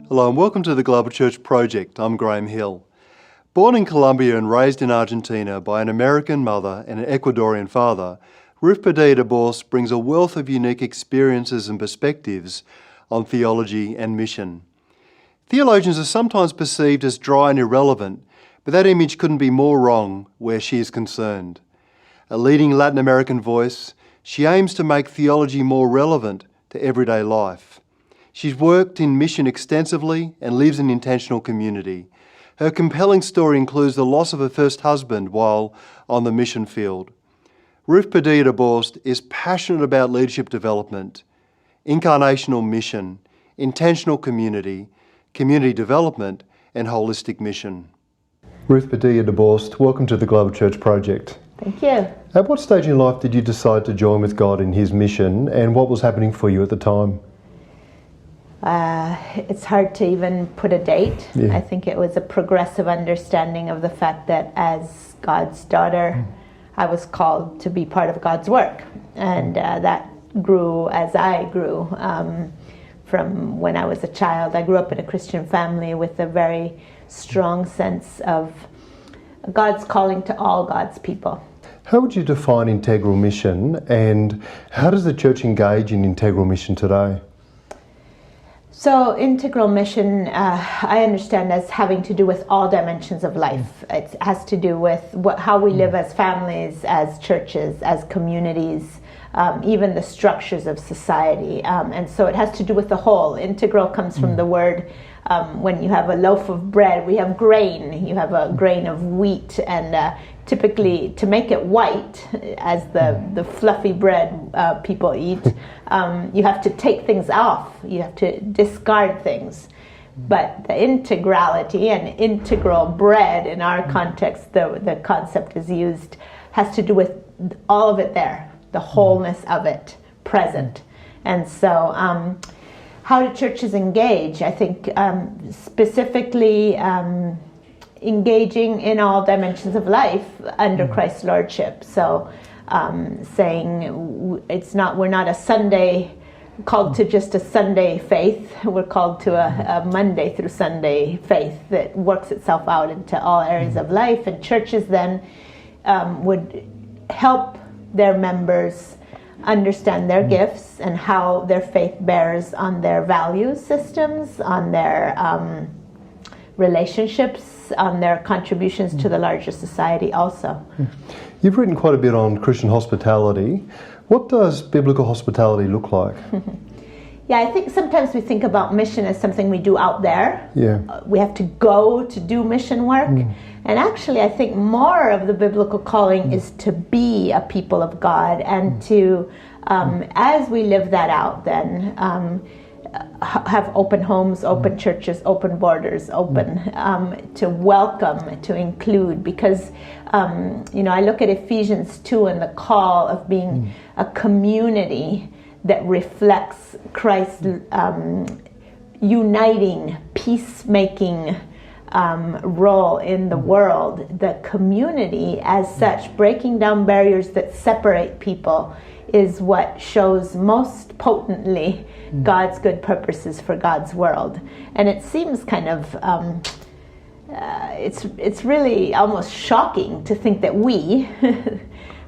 Hello and welcome to the Global Church Project. I'm Graham Hill. Born in Colombia and raised in Argentina by an American mother and an Ecuadorian father, Ruth Padilla DeBorst brings a wealth of unique experiences and perspectives on theology and mission. Theologians are sometimes perceived as dry and irrelevant, but that image couldn't be more wrong where she is concerned. A leading Latin American voice, she aims to make theology more relevant to everyday life. She's worked in mission extensively and lives in intentional community. Her compelling story includes the loss of her first husband while on the mission field. Ruth Padilla DeBorst is passionate about leadership development, incarnational mission, intentional community, community development, and holistic mission. Ruth Padilla DeBorst, welcome to the Global Church Project. Thank you. At what stage in life did you decide to join with God in His mission, and what was happening for you at the time? It's hard to even put a date. Yeah. I think it was a progressive understanding of the fact that as God's daughter, I was called to be part of God's work. And that grew as I grew. From when I was a child, I grew up in a Christian family with a very strong sense of God's calling to all God's people. How would you define integral mission, and how does the church engage in integral mission today? So integral mission, I understand as having to do with all dimensions of life. It has to do with how we live as families, as churches, as communities, even the structures of society. And so it has to do with the whole. Integral comes from the word, when you have a loaf of bread, we have grain. You have a grain of wheat, and typically to make it white, as the fluffy bread people eat, you have to take things off. You have to discard things. But the integrality and integral bread, in our context, the concept is used, has to do with all of it there, the wholeness of it, present. And so how do churches engage? I think specifically engaging in all dimensions of life under Christ's Lordship. So saying we're not a Sunday called to just a Sunday faith. We're called to a Monday through Sunday faith that works itself out into all areas of life. And churches then would help their members understand their gifts and how their faith bears on their value systems, on their relationships, on their contributions to the larger society also. You've written quite a bit on Christian hospitality. What does biblical hospitality look like? Yeah, I think sometimes we think about mission as something we do out there. Yeah. We have to go to do mission work. And actually, I think more of the biblical calling is to be a people of God, and to, as we live that out then, have open homes, open churches, open borders, open, to welcome, to include. Because, I look at Ephesians 2 and the call of being a community that reflects Christ's uniting, peacemaking role in the world. The community as such, breaking down barriers that separate people, is what shows most potently God's good purposes for God's world. And it seems kind of it's really almost shocking to think that we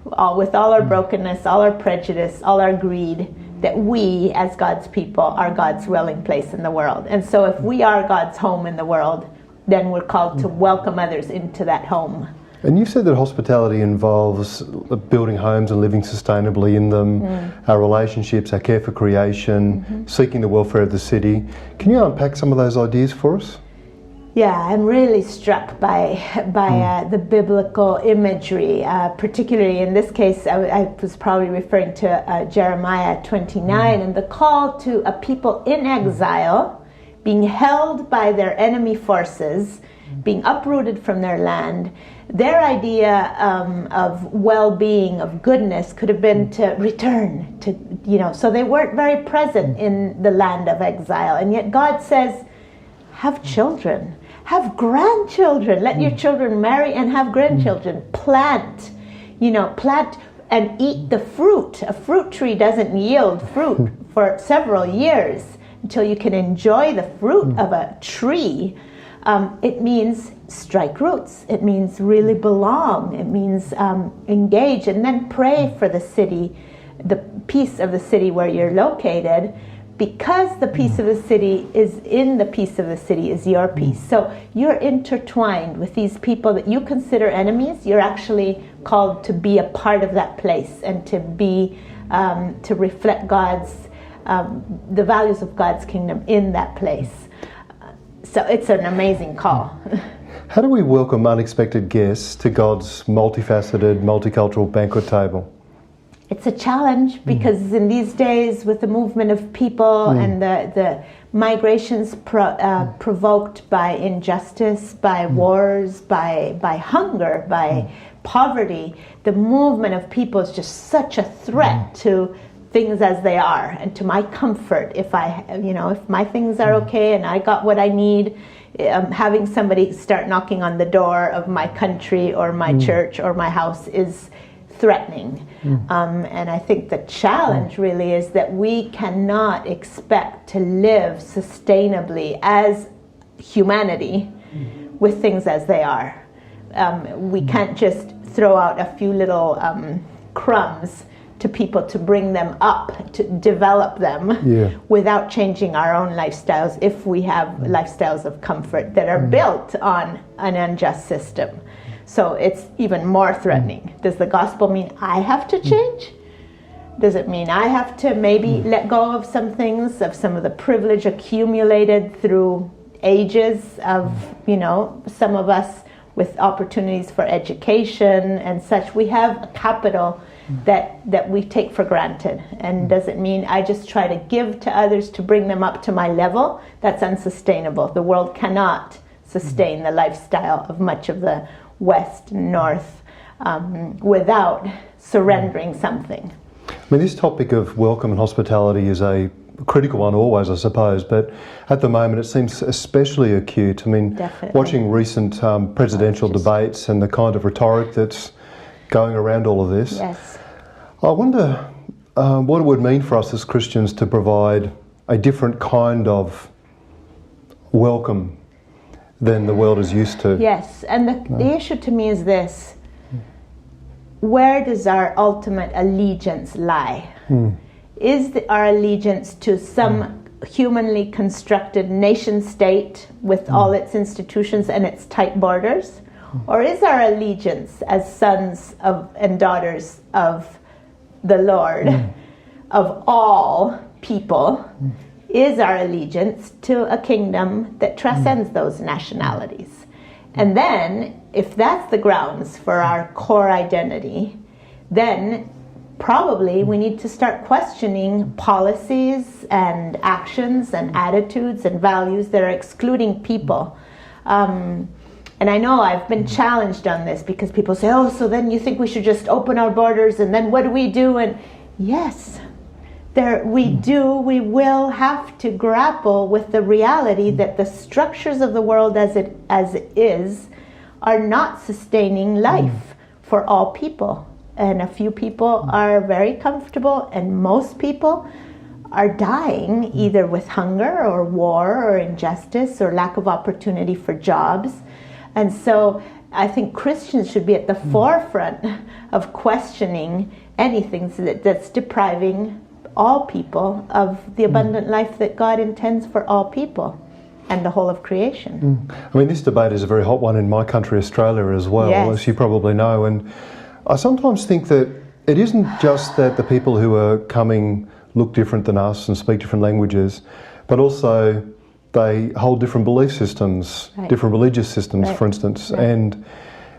with all our brokenness, all our prejudice, all our greed, that we as God's people are God's dwelling place in the world. And so if we are God's home in the world, then we're called to welcome others into that home. And you've said that hospitality involves building homes and living sustainably in them, our relationships, our care for creation, seeking the welfare of the city. Can you unpack some of those ideas for us? Yeah, I'm really struck by the biblical imagery, particularly in this case. I was probably referring to Jeremiah 29 and the call to a people in exile, being held by their enemy forces, being uprooted from their land. Their idea of well-being, of goodness, could have been to return to, so they weren't very present in the land of exile. And yet God says, have children, have grandchildren, let your children marry and have grandchildren, plant and eat the fruit. A fruit tree doesn't yield fruit for several years. until you can enjoy the fruit of a tree, it means strike roots. It means really belong. It means engage, and then pray for the city, the peace of the city where you're located, because the peace of the city is in the peace of the city is your peace. So you're intertwined with these people that you consider enemies. You're actually called to be a part of that place and to be to reflect God's the values of God's kingdom in that place. So it's an amazing call. How do we welcome unexpected guests to God's multifaceted, multicultural banquet table? It's a challenge because in these days, with the movement of people and the migrations provoked by injustice, by wars, by hunger, by poverty, the movement of people is just such a threat to things as they are and to my comfort. If my things are okay and I got what I need, having somebody start knocking on the door of my country or my church or my house is threatening. And I think the challenge really is that we cannot expect to live sustainably as humanity with things as they are. We can't just throw out a few little crumbs to people to bring them up, to develop them without changing our own lifestyles if we have lifestyles of comfort that are built on an unjust system. So it's even more threatening. Does the gospel mean I have to change? Does it mean I have to maybe let go of some things, of some of the privilege accumulated through ages of, some of us with opportunities for education and such? We have a capital that we take for granted. And does it mean I just try to give to others to bring them up to my level? That's unsustainable. The world cannot sustain the lifestyle of much of the West and North without surrendering something. I mean, this topic of welcome and hospitality is a critical one always, I suppose, but at the moment it seems especially acute. I mean, Definitely. Watching recent presidential debates and the kind of rhetoric that's going around all of this, Yes. I wonder what it would mean for us as Christians to provide a different kind of welcome than the world is used to. Yes, and the issue to me is this: where does our ultimate allegiance lie? Is our allegiance to some humanly constructed nation state with all its institutions and its tight borders? Or is our allegiance as sons of and daughters of the Lord, of all people, is our allegiance to a kingdom that transcends those nationalities? And then, if that's the grounds for our core identity, then probably we need to start questioning policies and actions and attitudes and values that are excluding people. And I know I've been challenged on this because people say, oh, so then you think we should just open our borders and then what do we do? And yes, we will have to grapple with the reality that the structures of the world as it is are not sustaining life for all people. And a few people are very comfortable, and most people are dying either with hunger or war or injustice or lack of opportunity for jobs. And so I think Christians should be at the forefront of questioning anything that's depriving all people of the abundant life that God intends for all people and the whole of creation. I mean, this debate is a very hot one in my country, Australia, as well, as you probably know. And I sometimes think that it isn't just that the people who are coming look different than us and speak different languages, but also they hold different belief systems, different religious systems, for instance. And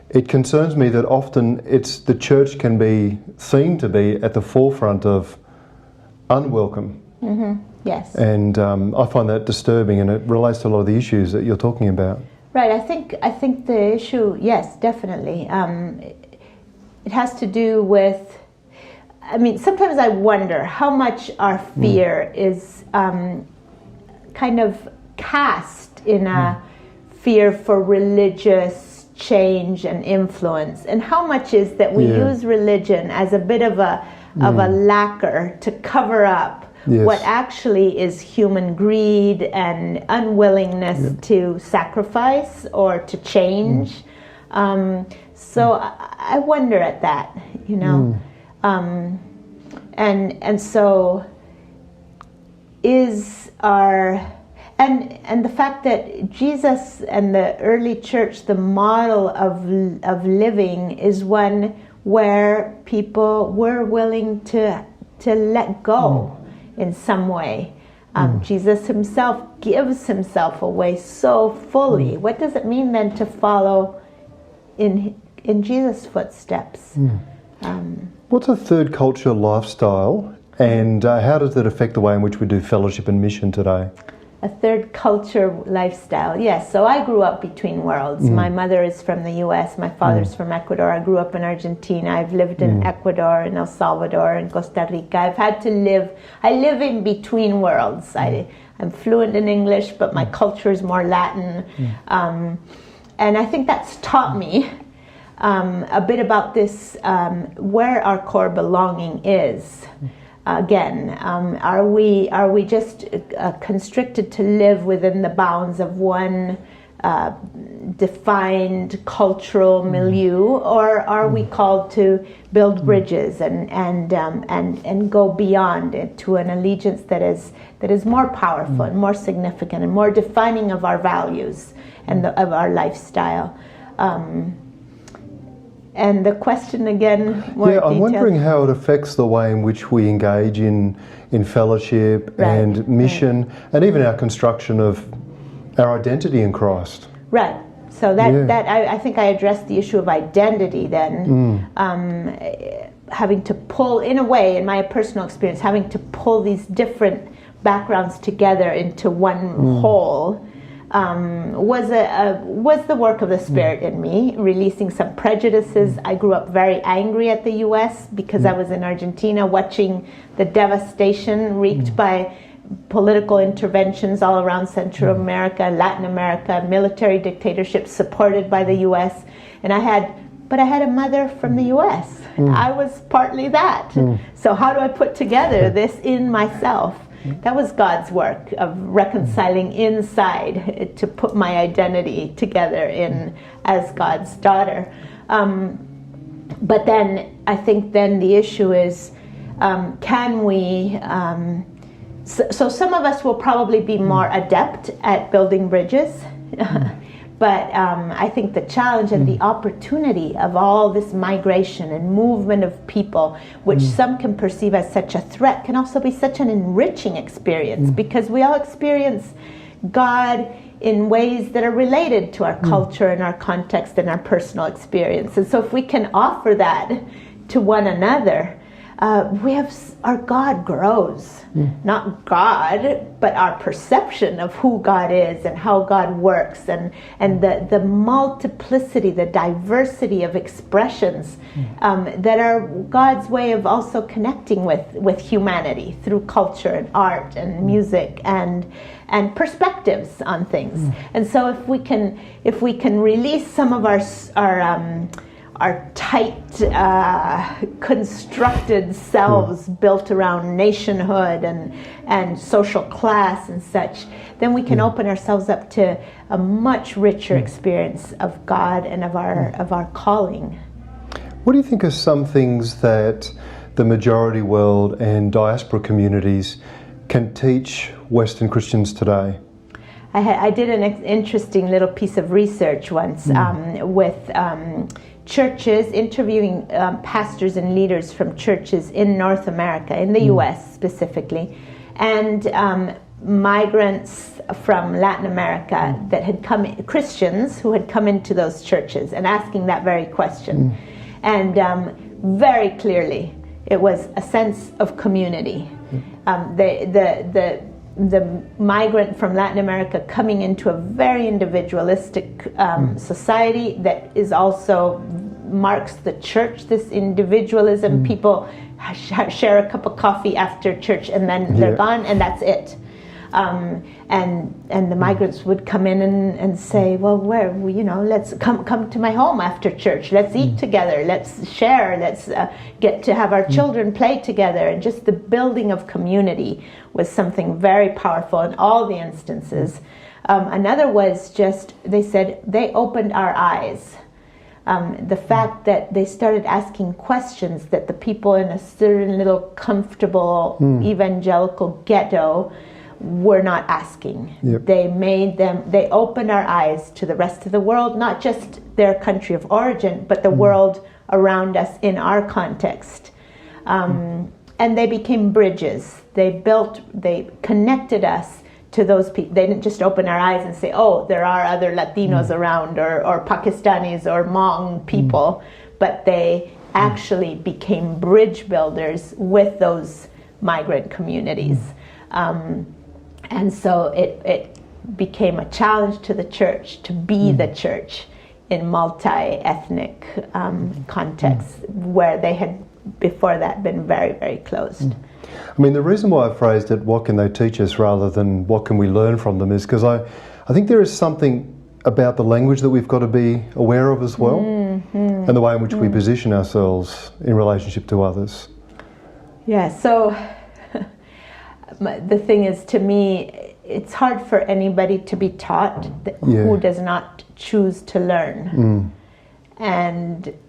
it concerns me that often the church can be seen to be at the forefront of unwelcome. Yes. And I find that disturbing, and it relates to a lot of the issues that you're talking about. Right. I think the issue, yes, definitely. It has to do with, sometimes I wonder how much our fear is kind of cast in a fear for religious change and influence, and how much is that we use religion as a bit of a lacquer to cover up Yes. what actually is human greed and unwillingness to sacrifice or to change. So I wonder at that, you know. And so is our... And the fact that Jesus and the early church, the model of living is one where people were willing to let go in some way. Jesus himself gives himself away so fully. What does it mean then to follow in Jesus' footsteps? What's a third culture lifestyle, and how does that affect the way in which we do fellowship and mission today? A third culture lifestyle, yes. So I grew up between worlds. My mother is from the U.S., my father's from Ecuador. I grew up in Argentina. I've lived in Ecuador, in El Salvador, in Costa Rica. I've had to live, I live in between worlds. I'm fluent in English, but my culture is more Latin. And I think that's taught me a bit about this, where our core belonging is. Again, are we just constricted to live within the bounds of one defined cultural milieu, or are we called to build bridges and go beyond it to an allegiance that is more powerful and more significant and more defining of our values and of our lifestyle? And the question again, more I'm detailed. wondering how it affects the way in which we engage in fellowship and mission, and even our construction of our identity in Christ. Right. So that I think I addressed the issue of identity then, having to pull, in a way, in my personal experience, having to pull these different backgrounds together into one whole. Was the work of the Spirit in me, releasing some prejudices. I grew up very angry at the U.S. because I was in Argentina watching the devastation wreaked by political interventions all around Central America, Latin America, military dictatorships supported by the U.S. And I had a mother from the U.S. I was partly that. So how do I put together this in myself? That was God's work of reconciling inside to put my identity together in as God's daughter. But then I think then the issue is, can we... So some of us will probably be more adept at building bridges. But I think the challenge and the opportunity of all this migration and movement of people, which some can perceive as such a threat, can also be such an enriching experience, because we all experience God in ways that are related to our culture and our context and our personal experience. And so if we can offer that to one another, our God grows. Not God, but our perception of who God is and how God works, and the multiplicity, the diversity of expressions that are God's way of also connecting with humanity through culture and art and music and perspectives on things. And so if we can release some of our tight, constructed selves built around nationhood and social class and such, then we can open ourselves up to a much richer experience of God and of our calling. What do you think are some things that the majority world and diaspora communities can teach Western Christians today? I did an interesting little piece of research once with churches, interviewing pastors and leaders from churches in North America, in the U.S. specifically, and migrants from Latin America that had come, Christians who had come into those churches, and asking that very question. And very clearly, it was a sense of community. The migrant from Latin America coming into a very individualistic society that is also marks the church, this individualism. People share a cup of coffee after church and then they're gone, and that's it. And the migrants would come in and say, well, let's come to my home after church. Let's eat together. Let's share. Let's get to have our children play together. And just the building of community was something very powerful in all the instances. Another was just, they said, they opened our eyes. The fact that they started asking questions that the people in a certain little comfortable evangelical ghetto were not asking. Yep. They opened our eyes to the rest of the world, not just their country of origin, but the world around us in our context. And they became bridges. They connected us to those people. They didn't just open our eyes and say, oh, there are other Latinos around or Pakistanis or Hmong people, but they actually became bridge builders with those migrant communities. And so it became a challenge to the church to be the church in multi-ethnic contexts where they had before that been very, very closed. I mean, the reason why I phrased it, what can they teach us, rather than what can we learn from them, is because I think there is something about the language that we've got to be aware of as well, and the way in which we position ourselves in relationship to others. Yeah, so the thing is, to me, it's hard for anybody to be taught who does not choose to learn.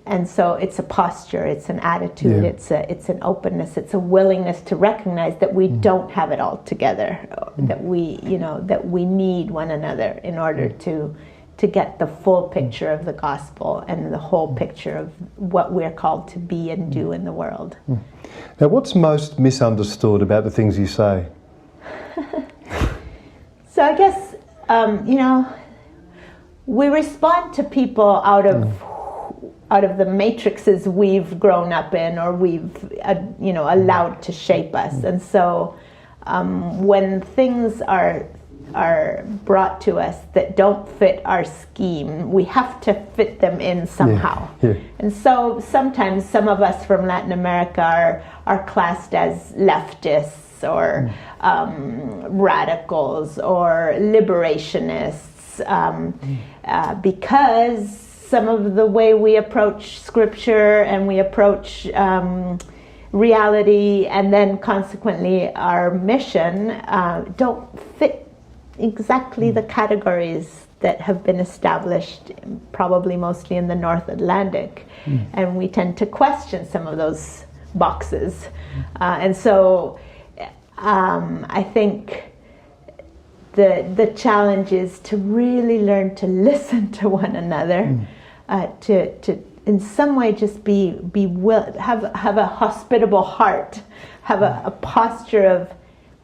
And so it's a posture, it's an attitude, it's an openness, it's a willingness to recognize that we don't have it all together, that we need one another in order to get the full picture of the gospel and the whole picture of what we're called to be and do in the world. Now, what's most misunderstood about the things you say? So I guess we respond to people out of the matrices we've grown up in, or we've allowed to shape us. And so when things are brought to us that don't fit our scheme, we have to fit them in somehow. And so sometimes some of us from Latin America are classed as leftists or radicals or liberationists because some of the way we approach scripture and we approach reality, and then consequently our mission, don't fit exactly the categories that have been established, probably mostly in the North Atlantic. And we tend to question some of those boxes. And so I think the challenge is to really learn to listen to one another, to in some way just have a hospitable heart, have a posture of,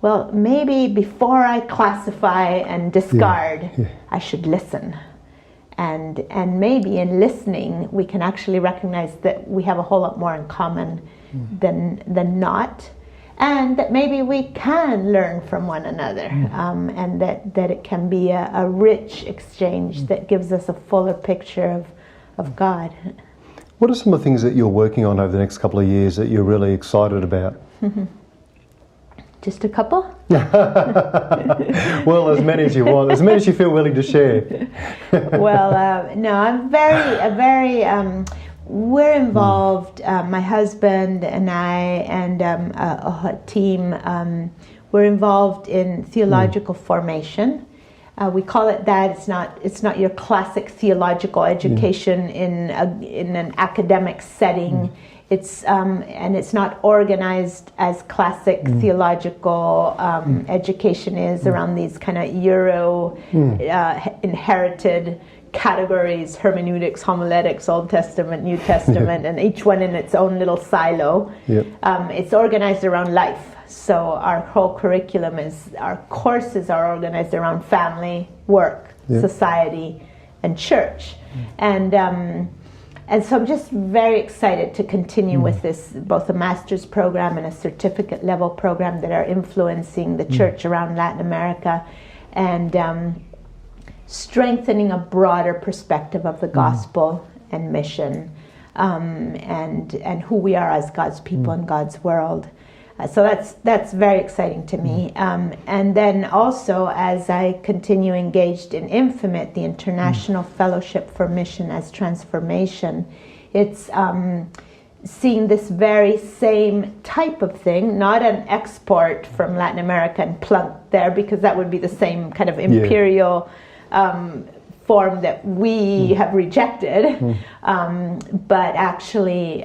well, maybe before I classify and discard, I should listen. And maybe in listening, we can actually recognize that we have a whole lot more in common than not. And that maybe we can learn from one another, and that it can be a rich exchange that gives us a fuller picture of God. What are some of the things that you're working on over the next couple of years that you're really excited about? Just a couple? Well, as many as you want, as many as you feel willing to share. Well, no, I'm we're involved, my husband and I and a team, we're involved in theological formation. We call it that. It's not your classic theological education in an academic setting. It's and it's not organized as classic theological education is around these kind of Euro inherited categories: hermeneutics, homiletics, Old Testament, New Testament, and each one in its own little silo. It's organized around life. So our whole curriculum our courses are organized around family, work, society, and church. And so I'm just very excited to continue with this, both a master's program and a certificate level program that are influencing the church around Latin America, and strengthening a broader perspective of the gospel and mission, and who we are as God's people in God's world. So that's very exciting to me. And then also, as I continue engaged in INFIMIT, the International Fellowship for Mission as Transformation, it's seeing this very same type of thing, not an export from Latin America and plunked there, because that would be the same kind of imperial form that we have rejected, but actually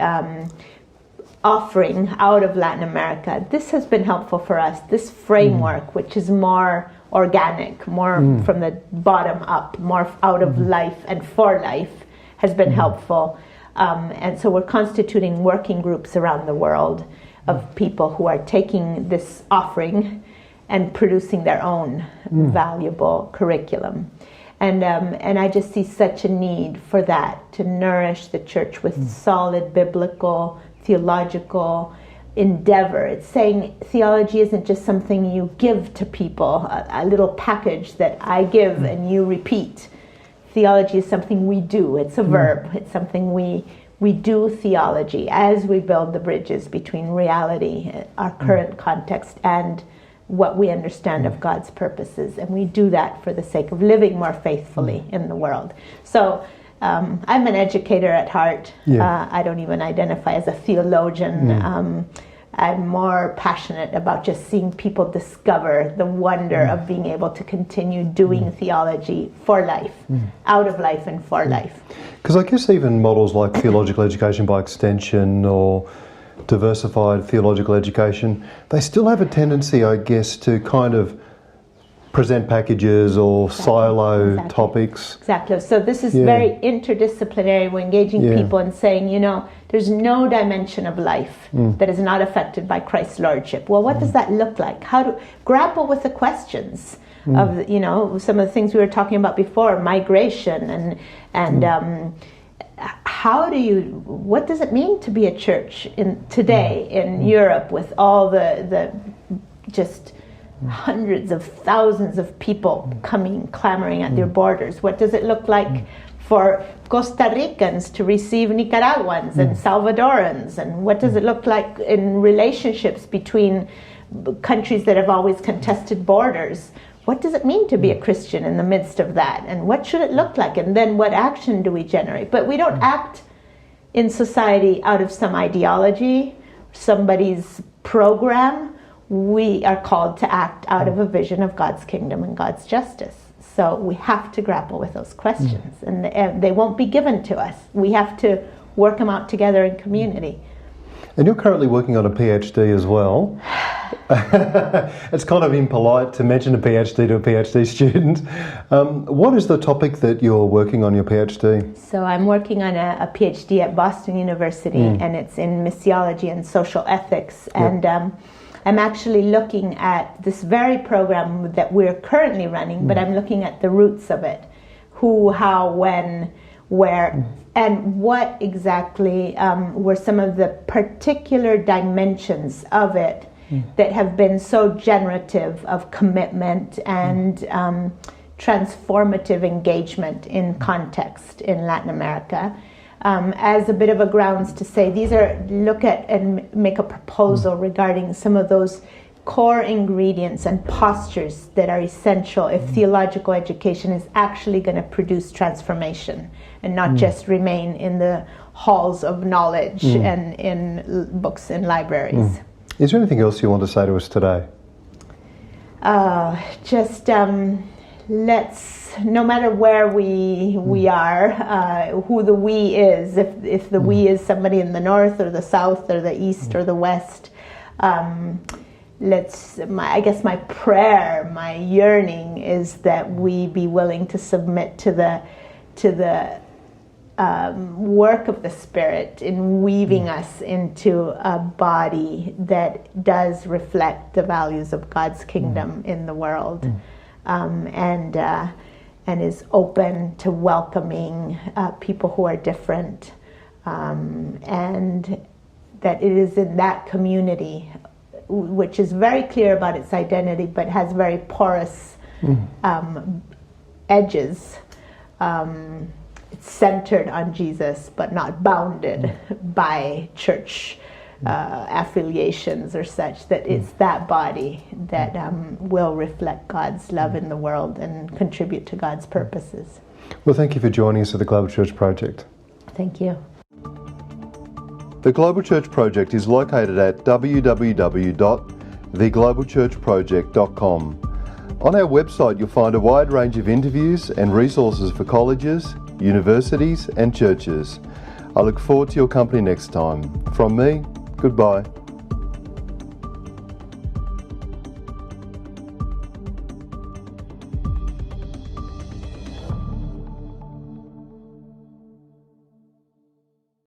offering out of Latin America. This has been helpful for us, this framework, which is more organic, more from the bottom up, more out of life and for life, has been helpful. And so we're constituting working groups around the world of people who are taking this offering and producing their own valuable curriculum. And I just see such a need for that, to nourish the church with solid biblical, theological endeavor. It's saying theology isn't just something you give to people, a little package that I give and you repeat. Theology is something we do. It's a verb. It's something we do theology as we build the bridges between reality, our current context, and what we understand of God's purposes. And we do that for the sake of living more faithfully in the world. So I'm an educator at heart. I don't even identify as a theologian. I'm more passionate about just seeing people discover the wonder of being able to continue doing theology for life, out of life and for life. Because I guess even models like theological education by extension or diversified theological education, they still have a tendency, I guess, to kind of present packages or silo topics. Exactly. So this is very interdisciplinary. We're engaging people and saying, there's no dimension of life that is not affected by Christ's Lordship. Well, what does that look like? How to grapple with the questions of, some of the things we were talking about before, migration and what does it mean to be a church today in Europe with all the just hundreds of thousands of people clamoring at their borders? What does it look like for Costa Ricans to receive Nicaraguans and Salvadorans? And what does it look like in relationships between countries that have always contested borders? What does it mean to be a Christian in the midst of that? And what should it look like? And then what action do we generate? But we don't act in society out of some ideology, somebody's program. We are called to act out of a vision of God's kingdom and God's justice. So we have to grapple with those questions, and they won't be given to us. We have to work them out together in community. And you're currently working on a PhD as well. It's kind of impolite to mention a PhD to a PhD student. What is the topic that you're working on your PhD? So I'm working on a PhD at Boston University, and it's in missiology and social ethics. And I'm actually looking at this very program that we're currently running, but I'm looking at the roots of it. Who, how, when, where, and what exactly were some of the particular dimensions of it that have been so generative of commitment and transformative engagement in context in Latin America. As a bit of a grounds to say, look at and make a proposal regarding some of those core ingredients and postures that are essential if theological education is actually going to produce transformation and not just remain in the halls of knowledge and in books and libraries. Is there anything else you want to say to us today? Let's, no matter where we are, who the we is, if the we is somebody in the north or the south or the east or the west, I guess my prayer, my yearning is that we be willing to submit to the work of the Spirit in weaving us into a body that does reflect the values of God's kingdom in the world. And is open to welcoming people who are different, and that it is in that community, which is very clear about its identity, but has very porous edges. It's centered on Jesus, but not bounded by church affiliations or such, that it's that body that will reflect God's love in the world and contribute to God's purposes. Well, thank you for joining us at the Global Church Project. Thank you. The Global Church Project is located at www.theglobalchurchproject.com. On our website, you'll find a wide range of interviews and resources for colleges, universities, and churches. I look forward to your company next time. From me, goodbye.